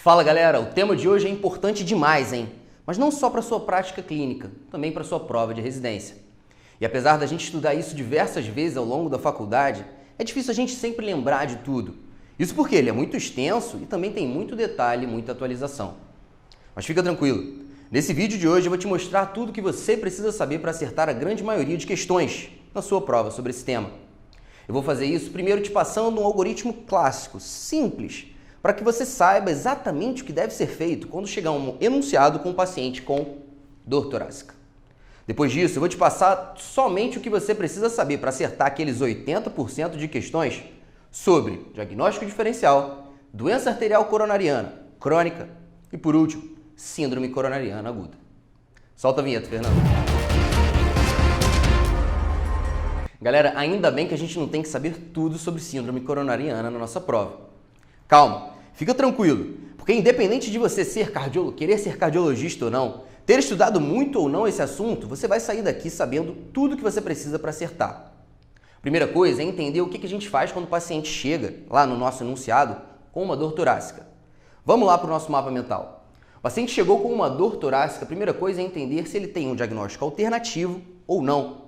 Fala galera, o tema de hoje é importante demais, hein? Mas não só para sua prática clínica, também para sua prova de residência. E apesar da gente estudar isso diversas vezes ao longo da faculdade, é difícil a gente sempre lembrar de tudo. Isso porque ele é muito extenso e também tem muito detalhe e muita atualização. Mas fica tranquilo, nesse vídeo de hoje eu vou te mostrar tudo o que você precisa saber para acertar a grande maioria de questões na sua prova sobre esse tema. Eu vou fazer isso primeiro te passando um algoritmo clássico, simples, para que você saiba exatamente o que deve ser feito quando chegar um enunciado com um paciente com dor torácica. Depois disso, eu vou te passar somente o que você precisa saber para acertar aqueles 80% de questões sobre diagnóstico diferencial, doença arterial coronariana crônica e, por último, síndrome coronariana aguda. Solta a vinheta, Fernando. Galera, ainda bem que a gente não tem que saber tudo sobre síndrome coronariana na nossa prova. Calma, fica tranquilo, porque independente de você querer ser cardiologista ou não, ter estudado muito ou não esse assunto, você vai sair daqui sabendo tudo que você precisa para acertar. Primeira coisa é entender o que a gente faz quando o paciente chega lá no nosso enunciado com uma dor torácica. Vamos lá para o nosso mapa mental. O paciente chegou com uma dor torácica, a primeira coisa é entender se ele tem um diagnóstico alternativo ou não.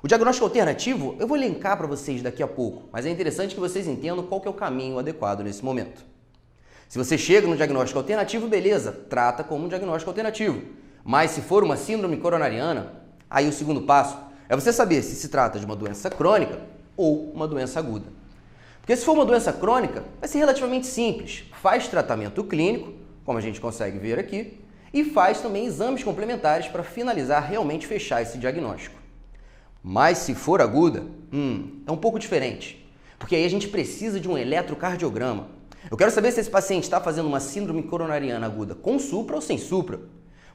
O diagnóstico alternativo eu vou elencar para vocês daqui a pouco, mas é interessante que vocês entendam qual que é o caminho adequado nesse momento. Se você chega no diagnóstico alternativo, beleza, trata como um diagnóstico alternativo. Mas se for uma síndrome coronariana, aí o segundo passo é você saber se trata de uma doença crônica ou uma doença aguda. Porque se for uma doença crônica, vai ser relativamente simples. Faz tratamento clínico, como a gente consegue ver aqui, e faz também exames complementares para finalizar, realmente fechar esse diagnóstico. Mas se for aguda, é um pouco diferente, porque aí a gente precisa de um eletrocardiograma. Eu quero saber se esse paciente está fazendo uma síndrome coronariana aguda com supra ou sem supra.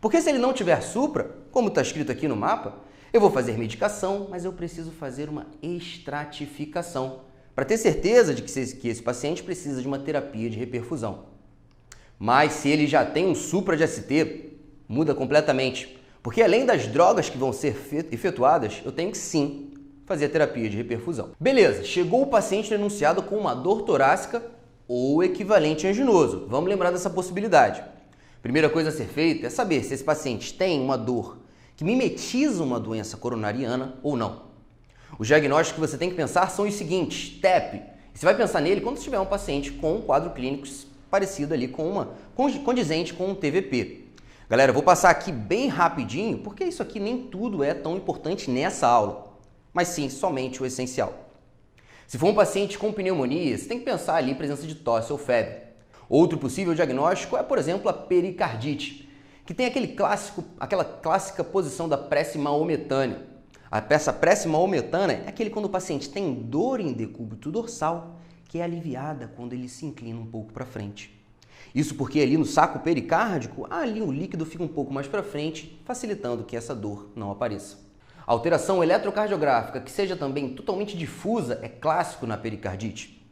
Porque se ele não tiver supra, como está escrito aqui no mapa, eu vou fazer medicação, mas eu preciso fazer uma estratificação, para ter certeza de que esse paciente precisa de uma terapia de reperfusão. Mas se ele já tem um supra de ST, muda completamente. Porque além das drogas que vão ser efetuadas, eu tenho que sim fazer a terapia de reperfusão. Beleza, chegou o paciente no enunciado com uma dor torácica ou equivalente anginoso. Vamos lembrar dessa possibilidade. Primeira coisa a ser feita é saber se esse paciente tem uma dor que mimetiza uma doença coronariana ou não. Os diagnósticos que você tem que pensar são os seguintes: TEP. Você vai pensar nele quando tiver um paciente com um quadro clínico parecido ali condizente com um TVP. Galera, eu vou passar aqui bem rapidinho, porque isso aqui nem tudo é tão importante nessa aula, mas sim, somente o essencial. Se for um paciente com pneumonia, você tem que pensar ali em presença de tosse ou febre. Outro possível diagnóstico é, por exemplo, a pericardite, que tem aquela clássica posição da prece maometânea. Essa prece maometânea é aquele quando o paciente tem dor em decúbito dorsal, que é aliviada quando ele se inclina um pouco para frente. Isso porque ali no saco pericárdico, ali o líquido fica um pouco mais para frente, facilitando que essa dor não apareça. A alteração eletrocardiográfica que seja também totalmente difusa é clássico na pericardite.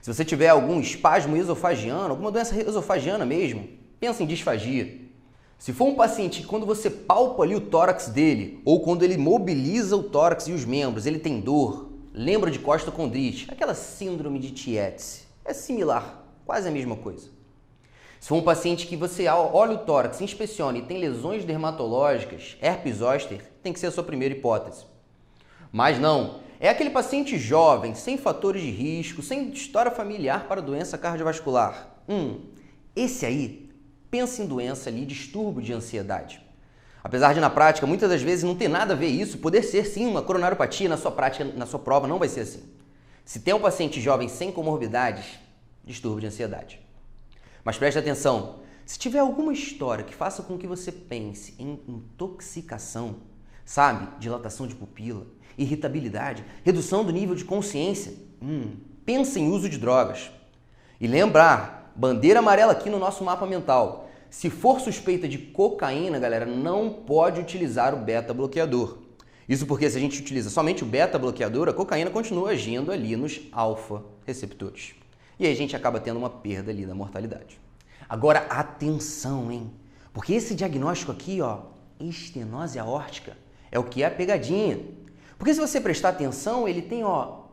Se você tiver algum espasmo esofagiano, alguma doença esofagiana mesmo, pensa em disfagia. Se for um paciente que quando você palpa ali o tórax dele, ou quando ele mobiliza o tórax e os membros, ele tem dor, lembra de costocondrite, aquela síndrome de Tietze. É similar, quase a mesma coisa. Se for um paciente que você olha o tórax, inspeciona e tem lesões dermatológicas, herpes zoster, tem que ser a sua primeira hipótese. Mas não, é aquele paciente jovem, sem fatores de risco, sem história familiar para doença cardiovascular. Esse aí, pensa em doença ali, distúrbio de ansiedade. Apesar de na prática, muitas das vezes não ter nada a ver isso, poder ser sim uma coronariopatia, na sua prática, na sua prova não vai ser assim. Se tem um paciente jovem sem comorbidades, distúrbio de ansiedade. Mas preste atenção, se tiver alguma história que faça com que você pense em intoxicação, sabe, dilatação de pupila, irritabilidade, redução do nível de consciência, pensa em uso de drogas. E lembrar, bandeira amarela aqui no nosso mapa mental, se for suspeita de cocaína, galera, não pode utilizar o beta-bloqueador. Isso porque se a gente utiliza somente o beta-bloqueador, a cocaína continua agindo ali nos alfa-receptores. E aí a gente acaba tendo uma perda ali da mortalidade. Agora, atenção, hein? Porque esse diagnóstico aqui, estenose aórtica, é o que é a pegadinha. Porque se você prestar atenção, ele tem,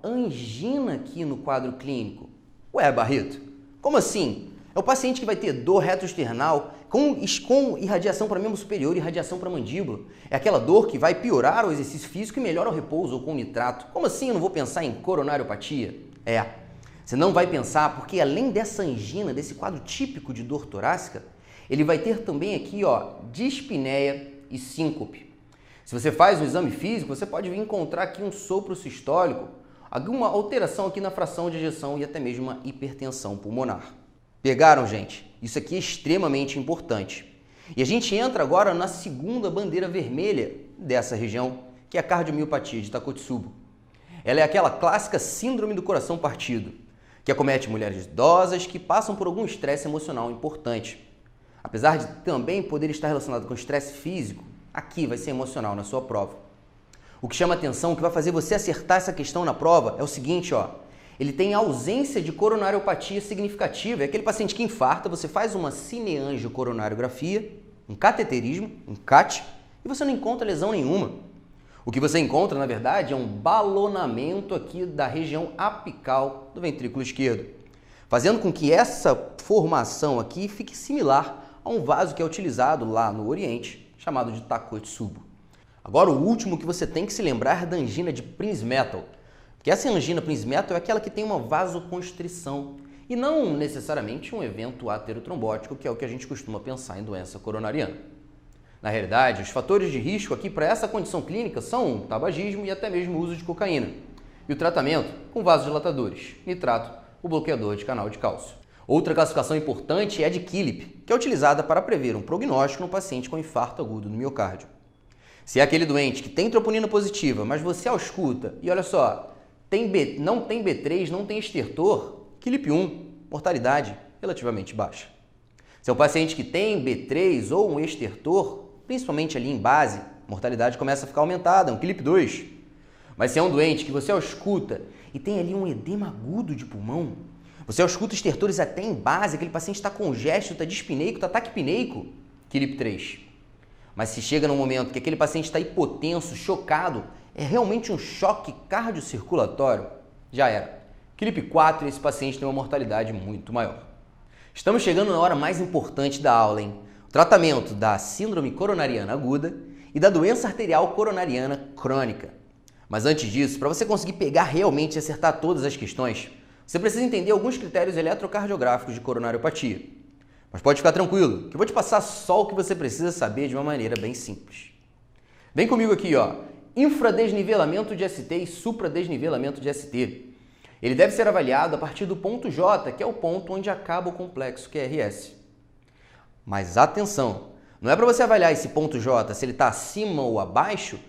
angina aqui no quadro clínico. Ué, Barreto, como assim? É o paciente que vai ter dor retroesternal com irradiação para membro superior e irradiação para mandíbula. É aquela dor que vai piorar o exercício físico e melhora o repouso ou com nitrato. Como assim eu não vou pensar em coronariopatia? Você não vai pensar porque além dessa angina, desse quadro típico de dor torácica, ele vai ter também aqui, dispneia e síncope. Se você faz um exame físico, você pode vir encontrar aqui um sopro sistólico, alguma alteração aqui na fração de ejeção e até mesmo uma hipertensão pulmonar. Pegaram, gente? Isso aqui é extremamente importante. E a gente entra agora na segunda bandeira vermelha dessa região, que é a cardiomiopatia de Takotsubo. Ela é aquela clássica síndrome do coração partido, que acomete mulheres idosas que passam por algum estresse emocional importante. Apesar de também poder estar relacionado com estresse físico, aqui vai ser emocional na sua prova. O que chama atenção, o que vai fazer você acertar essa questão na prova é o seguinte, ele tem ausência de coronariopatia significativa. É aquele paciente que infarta, você faz uma cineangiocoronariografia, um cateterismo, um CAT, e você não encontra lesão nenhuma. O que você encontra, na verdade, é um balonamento aqui da região apical do ventrículo esquerdo, fazendo com que essa formação aqui fique similar a um vaso que é utilizado lá no Oriente, chamado de Takotsubo. Agora, o último que você tem que se lembrar é da angina de Prinzmetal, porque essa angina Prinzmetal é aquela que tem uma vasoconstrição e não necessariamente um evento aterotrombótico, que é o que a gente costuma pensar em doença coronariana. Na realidade, os fatores de risco aqui para essa condição clínica são o tabagismo e até mesmo o uso de cocaína. E o tratamento com vasodilatadores, nitrato, o bloqueador de canal de cálcio. Outra classificação importante é a de Killip, que é utilizada para prever um prognóstico no paciente com infarto agudo no miocárdio. Se é aquele doente que tem troponina positiva, mas você ausculta e olha só, não tem B3, não tem estertor, Killip 1, mortalidade relativamente baixa. Se é um paciente que tem B3 ou um estertor, principalmente ali em base, a mortalidade começa a ficar aumentada, é um Killip 2. Mas se é um doente que você ausculta e tem ali um edema agudo de pulmão, você ausculta estertores até em base, aquele paciente está congesto, está dispneico, está taquipneico, Killip 3. Mas se chega num momento que aquele paciente está hipotenso, chocado, é realmente um choque cardiocirculatório, já era. Killip 4 e esse paciente tem uma mortalidade muito maior. Estamos chegando na hora mais importante da aula, hein? O tratamento da síndrome coronariana aguda e da doença arterial coronariana crônica. Mas antes disso, para você conseguir pegar realmente e acertar todas as questões, você precisa entender alguns critérios eletrocardiográficos de coronariopatia. Mas pode ficar tranquilo, que eu vou te passar só o que você precisa saber de uma maneira bem simples. Vem comigo aqui, infradesnivelamento de ST e supradesnivelamento de ST. Ele deve ser avaliado a partir do ponto J, que é o ponto onde acaba o complexo QRS. Mas atenção, não é para você avaliar esse ponto J se ele está acima ou abaixo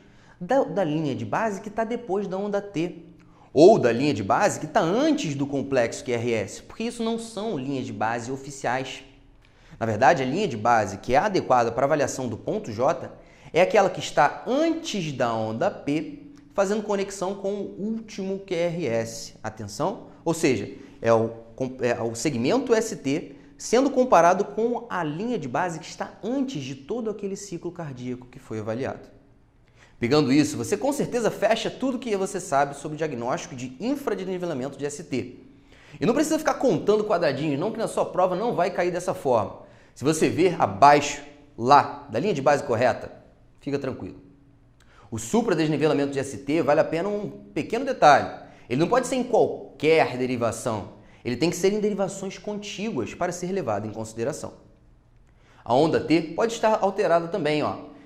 da linha de base que está depois da onda T, ou da linha de base que está antes do complexo QRS, porque isso não são linhas de base oficiais. Na verdade, a linha de base que é adequada para avaliação do ponto J é aquela que está antes da onda P, fazendo conexão com o último QRS. Atenção? Ou seja, é o segmento ST sendo comparado com a linha de base que está antes de todo aquele ciclo cardíaco que foi avaliado. Pegando isso, você com certeza fecha tudo que você sabe sobre o diagnóstico de infradesnivelamento de ST. E não precisa ficar contando quadradinhos, não, que na sua prova não vai cair dessa forma. Se você ver abaixo, lá, da linha de base correta, fica tranquilo. O supradesnivelamento de ST vale a pena um pequeno detalhe. Ele não pode ser em qualquer derivação. Ele tem que ser em derivações contíguas para ser levado em consideração. A onda T pode estar alterada também,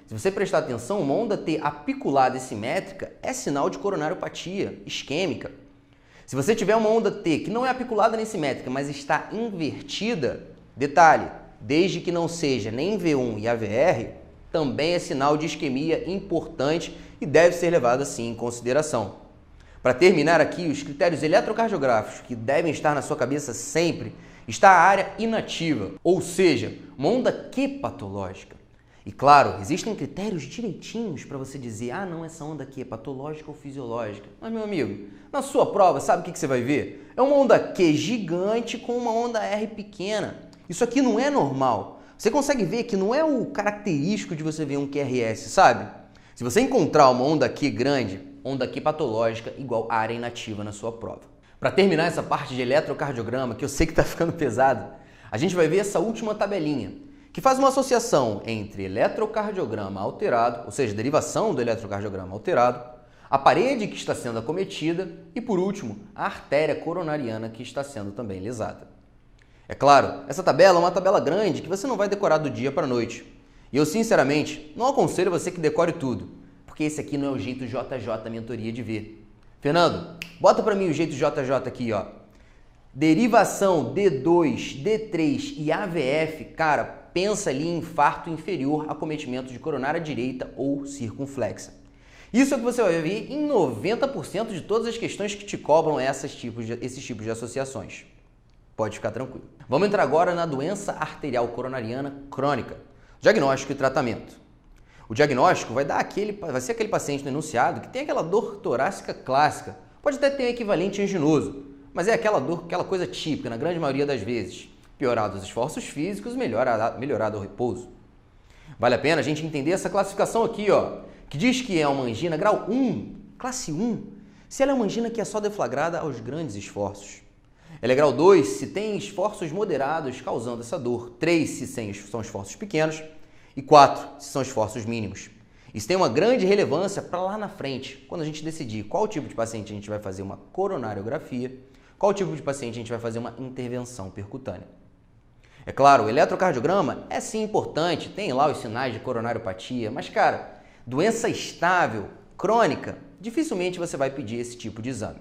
Se você prestar atenção, uma onda T apiculada e simétrica é sinal de coronariopatia isquêmica. Se você tiver uma onda T que não é apiculada nem simétrica, mas está invertida, detalhe, desde que não seja nem V1 e AVR, também é sinal de isquemia importante e deve ser levado assim em consideração. Para terminar aqui, os critérios eletrocardiográficos que devem estar na sua cabeça sempre está a área inativa, ou seja, uma onda Q patológica. E claro, existem critérios direitinhos para você dizer, não, essa onda aqui é patológica ou fisiológica. Mas, meu amigo, na sua prova, sabe o que você vai ver? É uma onda Q gigante com uma onda R pequena. Isso aqui não é normal. Você consegue ver que não é o característico de você ver um QRS, sabe? Se você encontrar uma onda Q grande, onda Q patológica igual área inativa na sua prova. Para terminar essa parte de eletrocardiograma, que eu sei que está ficando pesado, a gente vai ver essa última tabelinha, que faz uma associação entre eletrocardiograma alterado, ou seja, derivação do eletrocardiograma alterado, a parede que está sendo acometida e, por último, a artéria coronariana que está sendo também lesada. É claro, essa tabela é uma tabela grande que você não vai decorar do dia para a noite. E eu, sinceramente, não aconselho você que decore tudo, porque esse aqui não é o jeito JJ Mentoria de ver. Fernando, bota para mim o jeito JJ aqui, ó. Derivação D2, D3 e AVF, cara, pensa ali em infarto inferior, acometimento de coronária direita ou circunflexa. Isso é o que você vai ver em 90% de todas as questões que te cobram esses tipos de associações. Pode ficar tranquilo. Vamos entrar agora na doença arterial coronariana crônica, diagnóstico e tratamento. O diagnóstico vai ser aquele paciente no enunciado que tem aquela dor torácica clássica, pode até ter um equivalente anginoso, mas é aquela dor, aquela coisa típica na grande maioria das vezes. Piorado os esforços físicos, melhorado o repouso. Vale a pena a gente entender essa classificação aqui, ó, que diz que é uma angina grau 1, classe 1, se ela é uma angina que é só deflagrada aos grandes esforços. Ela é grau 2 se tem esforços moderados causando essa dor, 3 se são esforços pequenos e 4 se são esforços mínimos. Isso tem uma grande relevância para lá na frente, quando a gente decidir qual tipo de paciente a gente vai fazer uma coronariografia, qual tipo de paciente a gente vai fazer uma intervenção percutânea. É claro, o eletrocardiograma é sim importante, tem lá os sinais de coronariopatia, mas cara, doença estável, crônica, dificilmente você vai pedir esse tipo de exame.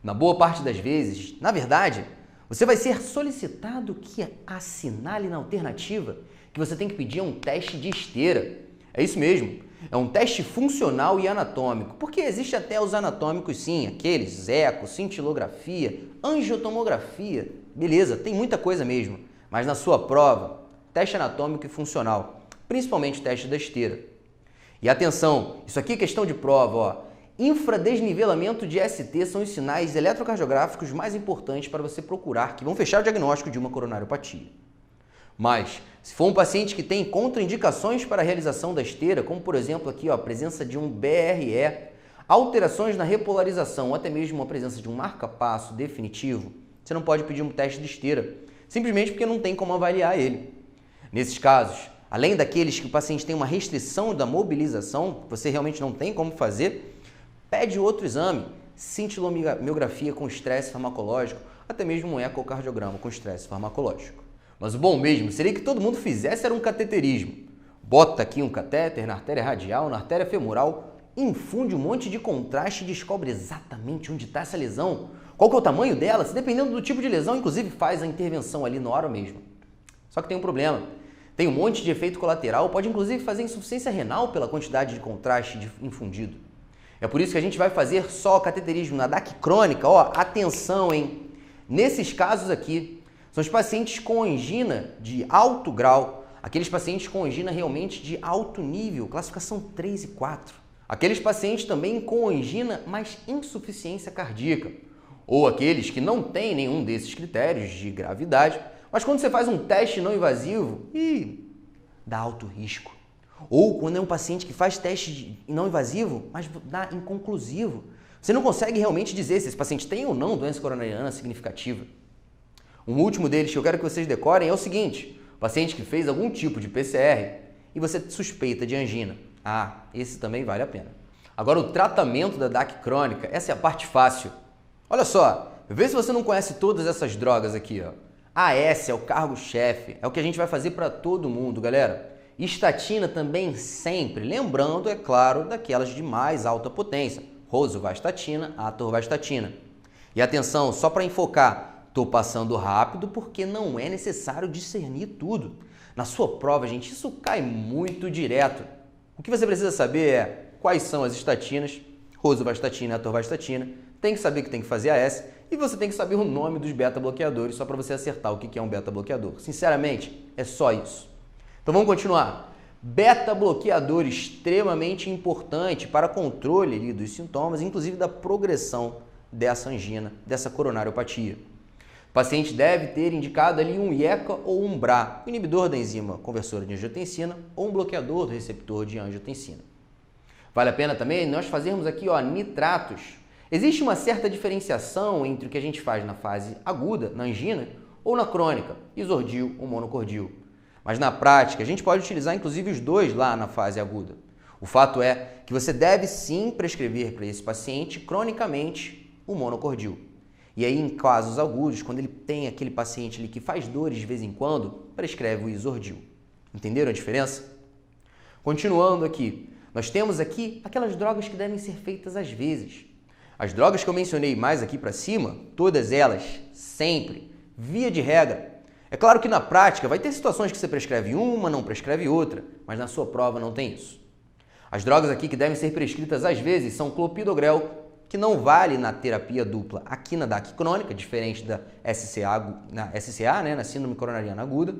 Na boa parte das vezes, na verdade, você vai ser solicitado que assinale na alternativa que você tem que pedir um teste de esteira. É isso mesmo, é um teste funcional e anatômico, porque existe até os anatômicos sim, aqueles eco, cintilografia, angiotomografia, beleza, tem muita coisa mesmo, mas na sua prova, teste anatômico e funcional, principalmente teste da esteira. E atenção, isso aqui é questão de prova, ó. Infradesnivelamento de ST são os sinais eletrocardiográficos mais importantes para você procurar, que vão fechar o diagnóstico de uma coronariopatia. Mas, se for um paciente que tem contraindicações para a realização da esteira, como por exemplo aqui, ó, a presença de um BRE, alterações na repolarização ou até mesmo a presença de um marca-passo definitivo, você não pode pedir um teste de esteira, simplesmente porque não tem como avaliar ele. Nesses casos, além daqueles que o paciente tem uma restrição da mobilização, você realmente não tem como fazer, pede outro exame, cintilomiografia com estresse farmacológico, até mesmo um ecocardiograma com estresse farmacológico. Mas o bom mesmo seria que todo mundo fizesse era um cateterismo. Bota aqui um catéter na artéria radial, na artéria femoral, infunde um monte de contraste e descobre exatamente onde está essa lesão, qual que é o tamanho dela, se dependendo do tipo de lesão, inclusive faz a intervenção ali na hora mesmo. Só que tem um problema. Tem um monte de efeito colateral, pode inclusive fazer insuficiência renal pela quantidade de contraste infundido. É por isso que a gente vai fazer só o cateterismo na DAC crônica, ó, atenção, hein? Nesses casos aqui, são os pacientes com angina de alto grau, aqueles pacientes com angina realmente de alto nível, classificação 3 e 4. Aqueles pacientes também com angina, mas insuficiência cardíaca, ou aqueles que não têm nenhum desses critérios de gravidade, mas quando você faz um teste não invasivo, dá alto risco. Ou quando é um paciente que faz teste não invasivo, mas dá inconclusivo. Você não consegue realmente dizer se esse paciente tem ou não doença coronariana significativa. Um último deles que eu quero que vocês decorem é o seguinte: paciente que fez algum tipo de PCR e você suspeita de angina. Esse também vale a pena. Agora, o tratamento da DAC crônica, essa é a parte fácil. Olha só, vê se você não conhece todas essas drogas aqui, ó. AS é o cargo-chefe, é o que a gente vai fazer para todo mundo, galera. Estatina também sempre, lembrando, é claro, daquelas de mais alta potência, rosuvastatina, atorvastatina. E atenção, só para enfocar, estou passando rápido porque não é necessário discernir tudo. Na sua prova, gente, isso cai muito direto. O que você precisa saber é quais são as estatinas, rosuvastatina e atorvastatina, tem que saber que tem que fazer AS e você tem que saber o nome dos beta-bloqueadores só para você acertar o que é um beta-bloqueador. Sinceramente, é só isso. Então vamos continuar. Beta-bloqueador extremamente importante para controle ali dos sintomas, inclusive da progressão dessa angina, dessa coronariopatia. O paciente deve ter indicado ali um IECA ou um BRA, inibidor da enzima conversora de angiotensina ou um bloqueador do receptor de angiotensina. Vale a pena também nós fazermos aqui, ó, nitratos. Existe uma certa diferenciação entre o que a gente faz na fase aguda, na angina, ou na crônica, isordil ou monocordil. Mas na prática, a gente pode utilizar inclusive os dois lá na fase aguda. O fato é que você deve sim prescrever para esse paciente cronicamente o monocordil. E aí, em casos agudos, quando ele tem aquele paciente ali que faz dores de vez em quando, prescreve o isordil. Entenderam a diferença? Continuando aqui, nós temos aqui aquelas drogas que devem ser feitas às vezes. As drogas que eu mencionei mais aqui para cima, todas elas, sempre, via de regra. É claro que na prática vai ter situações que você prescreve uma, não prescreve outra, mas na sua prova não tem isso. As drogas aqui que devem ser prescritas às vezes são clopidogrel, que não vale na terapia dupla aqui na DAC crônica, diferente da SCA, na síndrome coronariana aguda,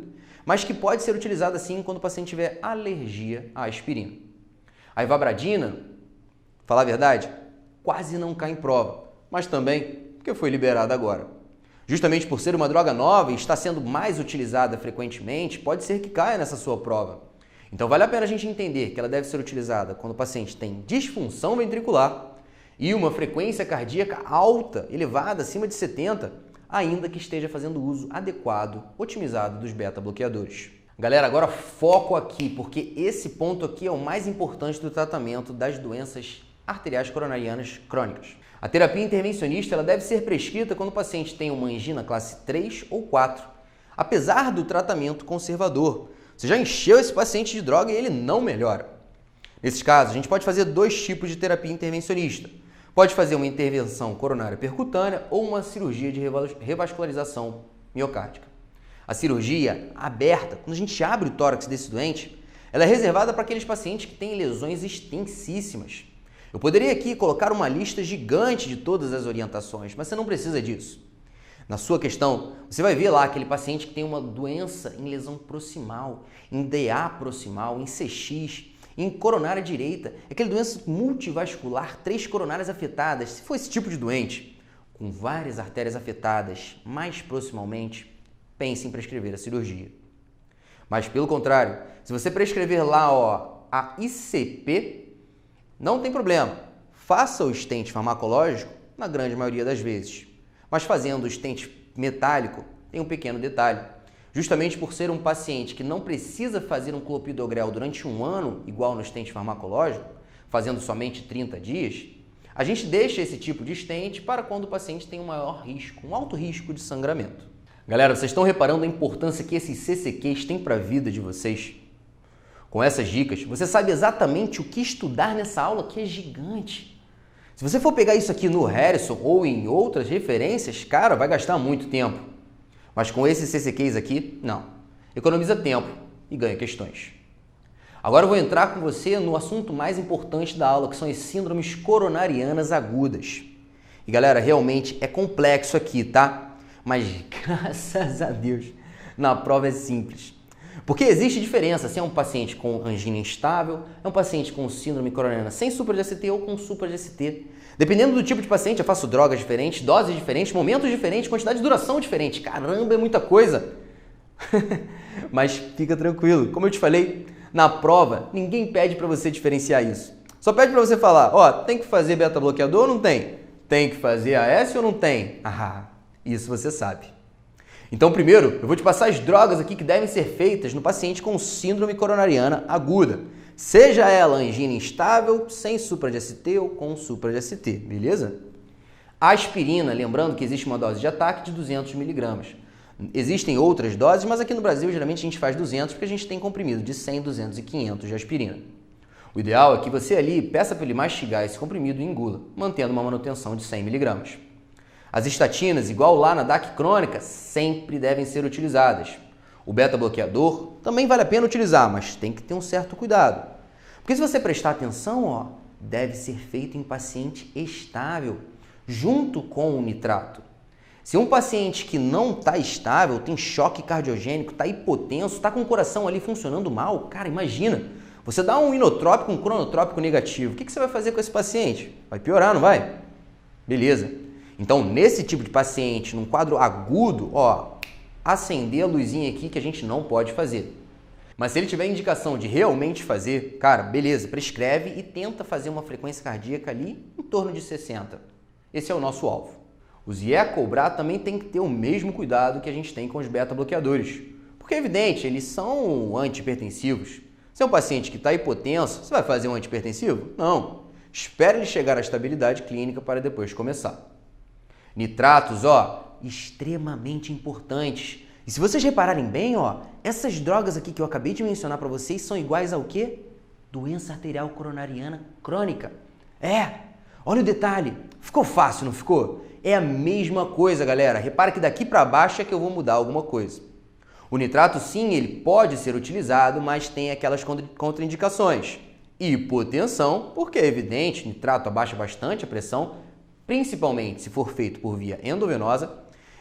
mas que pode ser utilizada sim quando o paciente tiver alergia à aspirina. A ivabradina, falar a verdade, quase não cai em prova, mas também porque foi liberada agora. Justamente por ser uma droga nova e está sendo mais utilizada frequentemente, pode ser que caia nessa sua prova. Então vale a pena a gente entender que ela deve ser utilizada quando o paciente tem disfunção ventricular e uma frequência cardíaca alta, elevada, acima de 70, ainda que esteja fazendo uso adequado, otimizado dos beta-bloqueadores. Galera, agora foco aqui, porque esse ponto aqui é o mais importante do tratamento das doenças arteriais coronarianas crônicas. A terapia intervencionista ela deve ser prescrita quando o paciente tem uma angina classe 3 ou 4, apesar do tratamento conservador. Você já encheu esse paciente de droga e ele não melhora. Nesses casos, a gente pode fazer dois tipos de terapia intervencionista. Pode fazer uma intervenção coronária percutânea ou uma cirurgia de revascularização miocárdica. A cirurgia aberta, quando a gente abre o tórax desse doente, ela é reservada para aqueles pacientes que têm lesões extensíssimas. Eu poderia aqui colocar uma lista gigante de todas as orientações, mas você não precisa disso. Na sua questão, você vai ver lá aquele paciente que tem uma doença em lesão proximal, em DA proximal, em CX, em coronária direita, aquele doença multivascular, 3 coronárias afetadas. Se for esse tipo de doente, com várias artérias afetadas mais proximalmente, pense em prescrever a cirurgia. Mas pelo contrário, se você prescrever lá a ICP, não tem problema. Faça o stent farmacológico na grande maioria das vezes. Mas fazendo o stent metálico, tem um pequeno detalhe. Justamente por ser um paciente que não precisa fazer um clopidogrel durante um ano, igual no stent farmacológico, fazendo somente 30 dias, a gente deixa esse tipo de stent para quando o paciente tem um maior risco, um alto risco de sangramento. Galera, vocês estão reparando a importância que esses CCQs têm para a vida de vocês? Com essas dicas, você sabe exatamente o que estudar nessa aula que é gigante. Se você for pegar isso aqui no Harrison ou em outras referências, cara, vai gastar muito tempo. Mas com esses CCQs aqui, não. Economiza tempo e ganha questões. Agora eu vou entrar com você no assunto mais importante da aula, que são as síndromes coronarianas agudas. E galera, realmente é complexo aqui, tá? Mas graças a Deus, na prova é simples. Porque existe diferença se é um paciente com angina instável, é um paciente com síndrome coronariana sem supra de ST ou com supra de ST. Dependendo do tipo de paciente, eu faço drogas diferentes, doses diferentes, momentos diferentes, quantidade de duração diferente. Caramba, é muita coisa! Mas fica tranquilo. Como eu te falei, na prova, ninguém pede para você diferenciar isso. Só pede para você falar, tem que fazer beta-bloqueador ou não tem? Tem que fazer AS ou não tem? Ah, isso você sabe. Então, primeiro, eu vou te passar as drogas aqui que devem ser feitas no paciente com síndrome coronariana aguda. Seja ela angina instável, sem supra de ST ou com supra de ST, beleza? A aspirina, lembrando que existe uma dose de ataque de 200 mg. Existem outras doses, mas aqui no Brasil geralmente a gente faz 200 porque a gente tem comprimido de 100, 200 e 500 de aspirina. O ideal é que você ali peça para ele mastigar esse comprimido e engula, mantendo uma manutenção de 100 mg. As estatinas, igual lá na DAC crônica, sempre devem ser utilizadas. O beta-bloqueador também vale a pena utilizar, mas tem que ter um certo cuidado. Porque se você prestar atenção, deve ser feito em paciente estável, junto com o nitrato. Se um paciente que não está estável, tem choque cardiogênico, está hipotenso, está com o coração ali funcionando mal, cara, imagina, você dá um inotrópico, um cronotrópico negativo, o que você vai fazer com esse paciente? Vai piorar, não vai? Beleza. Então, nesse tipo de paciente, num quadro agudo, acender a luzinha aqui que a gente não pode fazer. Mas se ele tiver indicação de realmente fazer, cara, beleza, prescreve e tenta fazer uma frequência cardíaca ali em torno de 60. Esse é o nosso alvo. Os IE-cobrar também tem que ter o mesmo cuidado que a gente tem com os beta-bloqueadores, porque é evidente, eles são antihipertensivos. Se é um paciente que está hipotenso, você vai fazer um antihipertensivo? Não. Espere ele chegar à estabilidade clínica para depois começar. Nitratos, extremamente importantes. E se vocês repararem bem, essas drogas aqui que eu acabei de mencionar para vocês são iguais ao quê? Doença arterial coronariana crônica. Olha o detalhe. Ficou fácil, não ficou? É a mesma coisa, galera. Repara que daqui para baixo é que eu vou mudar alguma coisa. O nitrato, sim, ele pode ser utilizado, mas tem aquelas contraindicações. Hipotensão, porque é evidente, nitrato abaixa bastante a pressão, principalmente se for feito por via endovenosa,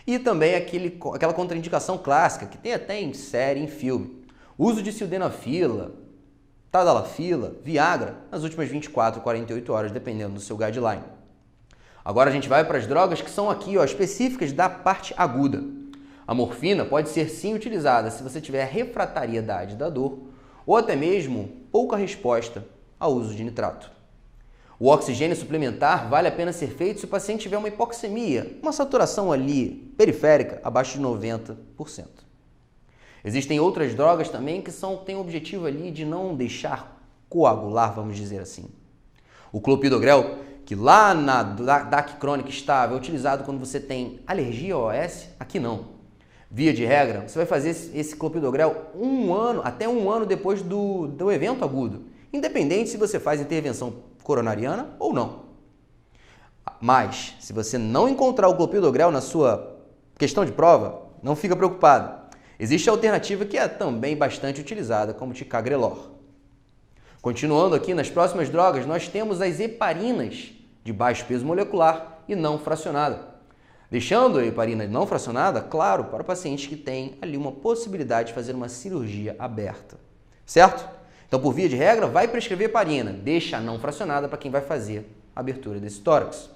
e também aquela contraindicação clássica, que tem até em série, em filme. Uso de sildenafila, tadalafila, Viagra, nas últimas 24 ou 48 horas, dependendo do seu guideline. Agora a gente vai para as drogas que são aqui, específicas da parte aguda. A morfina pode ser sim utilizada se você tiver refratariedade da dor ou até mesmo pouca resposta ao uso de nitrato. O oxigênio suplementar vale a pena ser feito se o paciente tiver uma hipoxemia, uma saturação ali periférica abaixo de 90%. Existem outras drogas também que têm o objetivo ali de não deixar coagular, vamos dizer assim. O clopidogrel, que lá na DAC crônica estável é utilizado quando você tem alergia ao OS, aqui não. Via de regra, você vai fazer esse clopidogrel até um ano depois do evento agudo, independente se você faz intervenção coronariana ou não. Mas, se você não encontrar o clopidogrel na sua questão de prova, não fica preocupado. Existe a alternativa que é também bastante utilizada, como ticagrelor. Continuando aqui nas próximas drogas, nós temos as heparinas de baixo peso molecular e não fracionada. Deixando a heparina não fracionada, claro, para pacientes que têm ali uma possibilidade de fazer uma cirurgia aberta. Certo? Então, por via de regra, vai prescrever heparina, deixa a não fracionada para quem vai fazer a abertura desse tórax.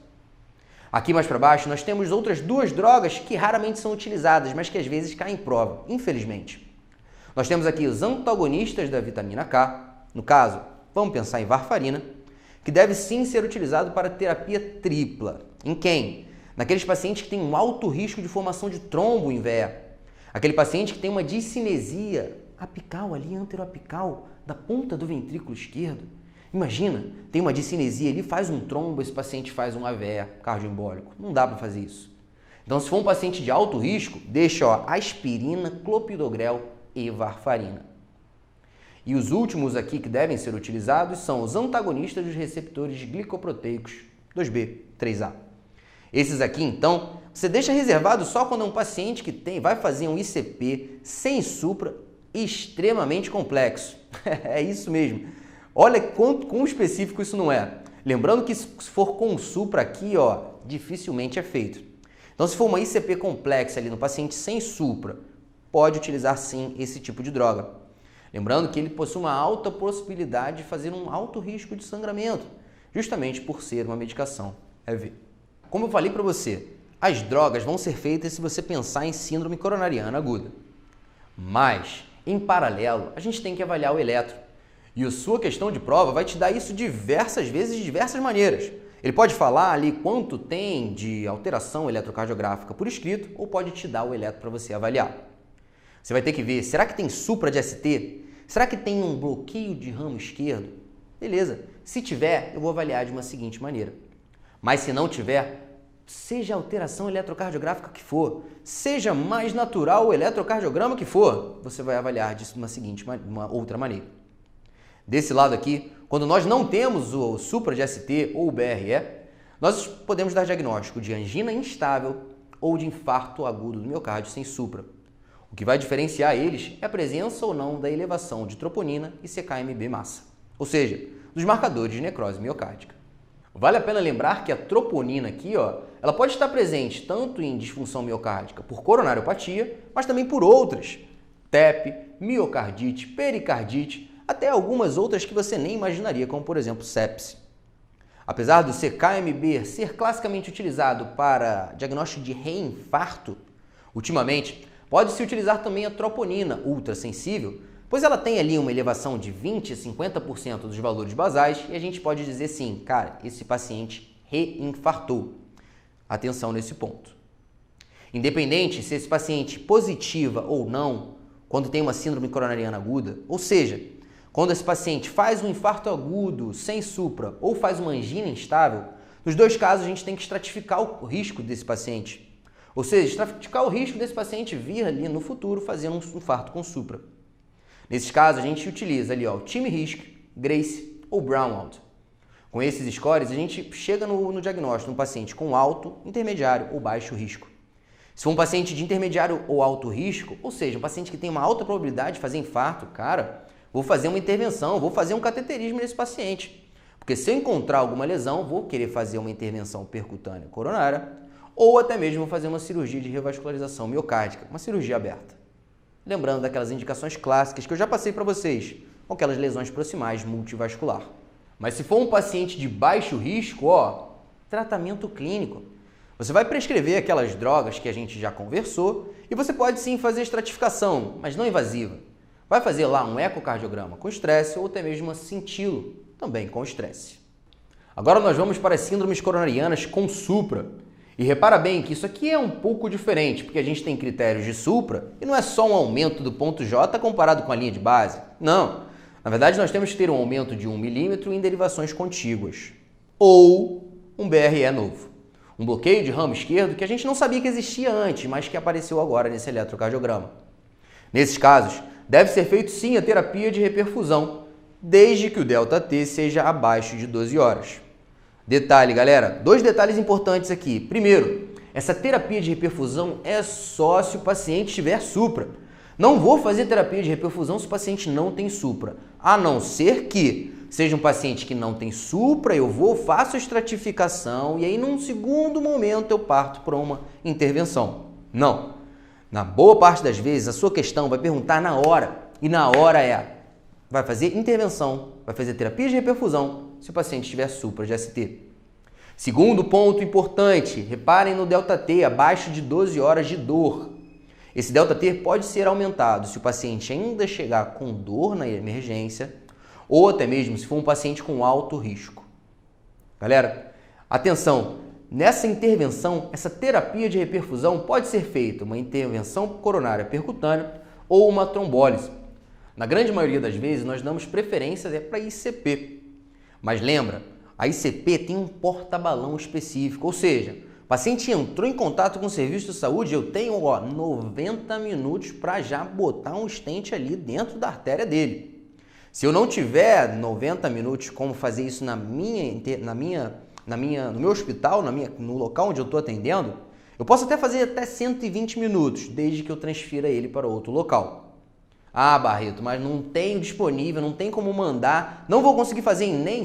Aqui mais para baixo, nós temos outras duas drogas que raramente são utilizadas, mas que às vezes caem em prova, infelizmente. Nós temos aqui os antagonistas da vitamina K, no caso, vamos pensar em varfarina, que deve sim ser utilizado para terapia tripla. Em quem? Naqueles pacientes que têm um alto risco de formação de trombo em VE. Aquele paciente que tem uma discinesia apical ali, anteroapical, da ponta do ventrículo esquerdo. Imagina, tem uma discinesia ali, faz um trombo, esse paciente faz um AVE cardioembólico. Não dá para fazer isso. Então, se for um paciente de alto risco, deixa aspirina, clopidogrel e varfarina. E os últimos aqui que devem ser utilizados são os antagonistas dos receptores glicoproteicos 2B, 3A. Esses aqui, então, você deixa reservado só quando é um paciente que vai fazer um ICP sem supra extremamente complexo. É isso mesmo. Olha quão específico isso não é. Lembrando que se for com supra aqui, dificilmente é feito. Então, se for uma ICP complexa ali no paciente sem supra, pode utilizar sim esse tipo de droga. Lembrando que ele possui uma alta possibilidade de fazer um alto risco de sangramento, justamente por ser uma medicação EV. Como eu falei para você, as drogas vão ser feitas se você pensar em síndrome coronariana aguda. Mas, em paralelo, a gente tem que avaliar o eletro. E a sua questão de prova vai te dar isso diversas vezes, de diversas maneiras. Ele pode falar ali quanto tem de alteração eletrocardiográfica por escrito, ou pode te dar o eletro para você avaliar. Você vai ter que ver, será que tem supra de ST? Será que tem um bloqueio de ramo esquerdo? Beleza, se tiver, eu vou avaliar de uma seguinte maneira. Mas se não tiver, seja a alteração eletrocardiográfica que for, seja mais natural o eletrocardiograma que for, você vai avaliar disso de uma outra maneira. Desse lado aqui, quando nós não temos o supra de ST ou o BRE, nós podemos dar diagnóstico de angina instável ou de infarto agudo do miocárdio sem supra. O que vai diferenciar eles é a presença ou não da elevação de troponina e CKMB massa, ou seja, dos marcadores de necrose miocárdica. Vale a pena lembrar que a troponina aqui, ela pode estar presente tanto em disfunção miocárdica por coronariopatia, mas também por outras, TEP, miocardite, pericardite, até algumas outras que você nem imaginaria, como por exemplo sepse. Apesar do CKMB ser classicamente utilizado para diagnóstico de reinfarto, ultimamente pode-se utilizar também a troponina ultrassensível, pois ela tem ali uma elevação de 20% a 50% dos valores basais e a gente pode dizer sim, cara, esse paciente reinfartou. Atenção nesse ponto. Independente se esse paciente positiva ou não, quando tem uma síndrome coronariana aguda, ou seja, quando esse paciente faz um infarto agudo sem supra ou faz uma angina instável, nos dois casos a gente tem que estratificar o risco desse paciente. Ou seja, estratificar o risco desse paciente vir ali no futuro fazendo um infarto com supra. Nesses casos a gente utiliza ali o time-RISC, GRACE ou Brownwald. Com esses scores a gente chega no diagnóstico de um paciente com alto, intermediário ou baixo risco. Se for um paciente de intermediário ou alto risco, ou seja, um paciente que tem uma alta probabilidade de fazer infarto, cara, vou fazer uma intervenção, vou fazer um cateterismo nesse paciente. Porque se eu encontrar alguma lesão, vou querer fazer uma intervenção percutânea coronária ou até mesmo vou fazer uma cirurgia de revascularização miocárdica, uma cirurgia aberta. Lembrando daquelas indicações clássicas que eu já passei para vocês, com aquelas lesões proximais multivascular. Mas se for um paciente de baixo risco, tratamento clínico. Você vai prescrever aquelas drogas que a gente já conversou e você pode sim fazer estratificação, mas não invasiva. Vai fazer lá um ecocardiograma com estresse ou até mesmo uma cintilo, também com estresse. Agora nós vamos para as síndromes coronarianas com supra. E repara bem que isso aqui é um pouco diferente, porque a gente tem critérios de supra e não é só um aumento do ponto J comparado com a linha de base. Não. Na verdade, nós temos que ter um aumento de 1 milímetro em derivações contíguas. Ou um BRE novo. Um bloqueio de ramo esquerdo que a gente não sabia que existia antes, mas que apareceu agora nesse eletrocardiograma. Nesses casos, deve ser feito sim a terapia de reperfusão, desde que o ΔT seja abaixo de 12 horas. Detalhe, galera, 2 detalhes importantes aqui. Primeiro, essa terapia de reperfusão é só se o paciente tiver supra. Não vou fazer terapia de reperfusão se o paciente não tem supra, a não ser que seja um paciente que não tem supra, faço a estratificação e aí num segundo momento eu parto para uma intervenção. Não. Na boa parte das vezes a sua questão vai perguntar na hora e na hora vai fazer intervenção, vai fazer terapia de reperfusão se o paciente tiver supra de ST. Segundo ponto importante, reparem no ΔT abaixo de 12 horas de dor. Esse ΔT pode ser aumentado se o paciente ainda chegar com dor na emergência ou até mesmo se for um paciente com alto risco. Galera, atenção, nessa intervenção, essa terapia de reperfusão pode ser feita uma intervenção coronária percutânea ou uma trombólise. Na grande maioria das vezes, nós damos preferência para ICP. Mas lembra, a ICP tem um porta-balão específico, ou seja, o paciente entrou em contato com o serviço de saúde, eu tenho 90 minutos para já botar um stent ali dentro da artéria dele. Se eu não tiver 90 minutos como fazer isso no meu hospital, no local onde eu estou atendendo, eu posso até fazer até 120 minutos, desde que eu transfira ele para outro local. Ah, Barreto, mas não tenho disponível, não tem como mandar, não vou conseguir fazer nem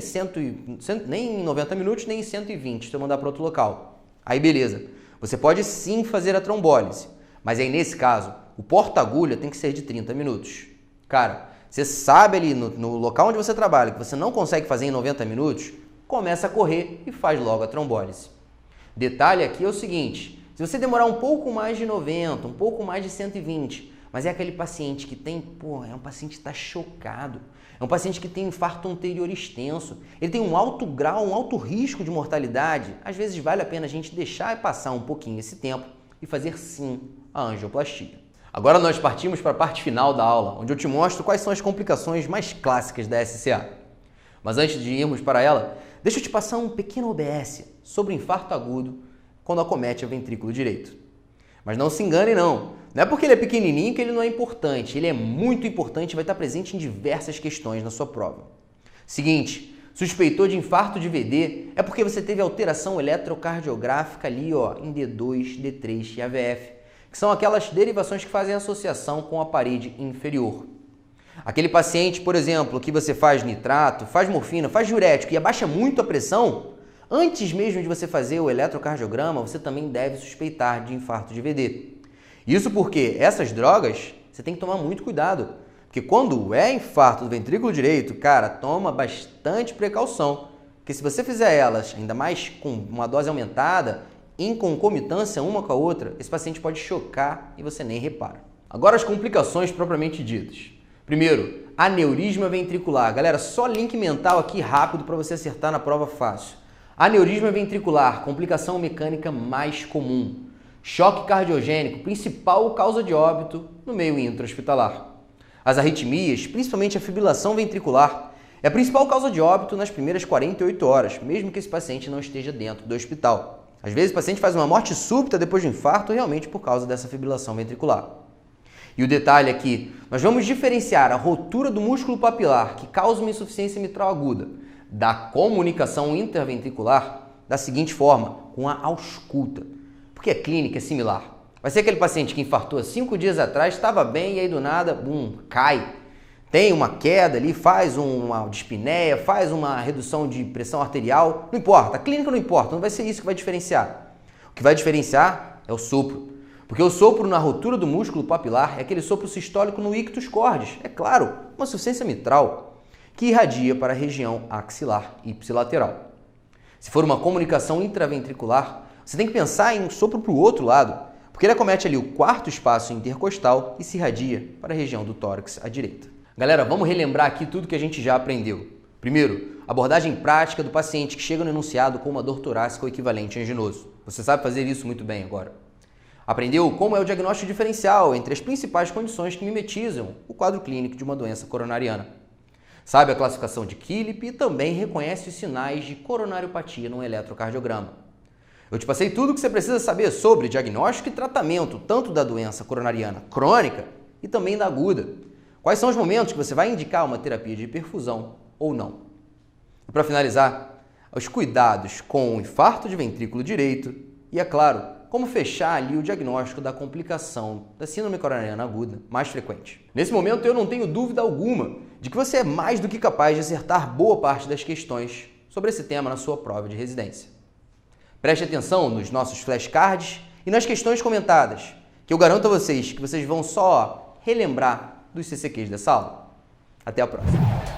em 90 minutos, nem em 120 se eu mandar para outro local. Aí beleza, você pode sim fazer a trombólise, mas aí nesse caso, o porta-agulha tem que ser de 30 minutos. Cara, você sabe ali no local onde você trabalha que você não consegue fazer em 90 minutos, começa a correr e faz logo a trombólise. Detalhe aqui é o seguinte, se você demorar um pouco mais de 90, um pouco mais de 120, mas é aquele paciente que tem, é um paciente que está chocado, é um paciente que tem infarto anterior extenso, ele tem um alto grau, um alto risco de mortalidade, às vezes vale a pena a gente deixar passar um pouquinho esse tempo e fazer sim a angioplastia. Agora nós partimos para a parte final da aula, onde eu te mostro quais são as complicações mais clássicas da SCA. Mas antes de irmos para ela, deixa eu te passar um pequeno OBS sobre o infarto agudo quando acomete o ventrículo direito. Mas não se engane não é porque ele é pequenininho que ele não é importante, ele é muito importante e vai estar presente em diversas questões na sua prova. Seguinte, suspeitou de infarto de VD é porque você teve alteração eletrocardiográfica ali em D2, D3 e AVF. Que são aquelas derivações que fazem associação com a parede inferior. Aquele paciente, por exemplo, que você faz nitrato, faz morfina, faz diurético e abaixa muito a pressão, antes mesmo de você fazer o eletrocardiograma, você também deve suspeitar de infarto de VD. Isso porque essas drogas, você tem que tomar muito cuidado, porque quando é infarto do ventrículo direito, cara, toma bastante precaução, porque se você fizer elas, ainda mais com uma dose aumentada, em concomitância uma com a outra, esse paciente pode chocar e você nem repara. Agora as complicações propriamente ditas. Primeiro, aneurisma ventricular. Galera, só link mental aqui rápido para você acertar na prova fácil. Aneurisma ventricular, complicação mecânica mais comum. Choque cardiogênico, principal causa de óbito no meio intra-hospitalar. As arritmias, principalmente a fibrilação ventricular, é a principal causa de óbito nas primeiras 48 horas, mesmo que esse paciente não esteja dentro do hospital. Às vezes o paciente faz uma morte súbita depois do infarto realmente por causa dessa fibrilação ventricular. E o detalhe aqui, nós vamos diferenciar a rotura do músculo papilar, que causa uma insuficiência mitral aguda, da comunicação interventricular da seguinte forma, com a ausculta. Porque a clínica é similar. Vai ser aquele paciente que infartou 5 dias atrás, estava bem e aí do nada, bum, cai. Tem uma queda ali, faz uma dispneia, faz uma redução de pressão arterial. Não importa, a clínica não importa, não vai ser isso que vai diferenciar. O que vai diferenciar é o sopro. Porque o sopro na rotura do músculo papilar é aquele sopro sistólico no ictus cordis. É claro, uma insuficiência mitral que irradia para a região axilar ipsilateral. Se for uma comunicação intraventricular, você tem que pensar em um sopro para o outro lado, porque ele acomete ali o quarto espaço intercostal e se irradia para a região do tórax à direita. Galera, vamos relembrar aqui tudo que a gente já aprendeu. Primeiro, abordagem prática do paciente que chega no enunciado com uma dor torácica ou equivalente anginoso. Você sabe fazer isso muito bem agora. Aprendeu como é o diagnóstico diferencial entre as principais condições que mimetizam o quadro clínico de uma doença coronariana. Sabe a classificação de Killip e também reconhece os sinais de coronariopatia no eletrocardiograma. Eu te passei tudo o que você precisa saber sobre diagnóstico e tratamento, tanto da doença coronariana crônica e também da aguda. Quais são os momentos que você vai indicar uma terapia de perfusão ou não. E para finalizar, os cuidados com o infarto de ventrículo direito e, é claro, como fechar ali o diagnóstico da complicação da síndrome coronariana aguda mais frequente. Nesse momento eu não tenho dúvida alguma de que você é mais do que capaz de acertar boa parte das questões sobre esse tema na sua prova de residência. Preste atenção nos nossos flashcards e nas questões comentadas, que eu garanto a vocês que vocês vão só relembrar dos CCQs dessa aula. Até a próxima!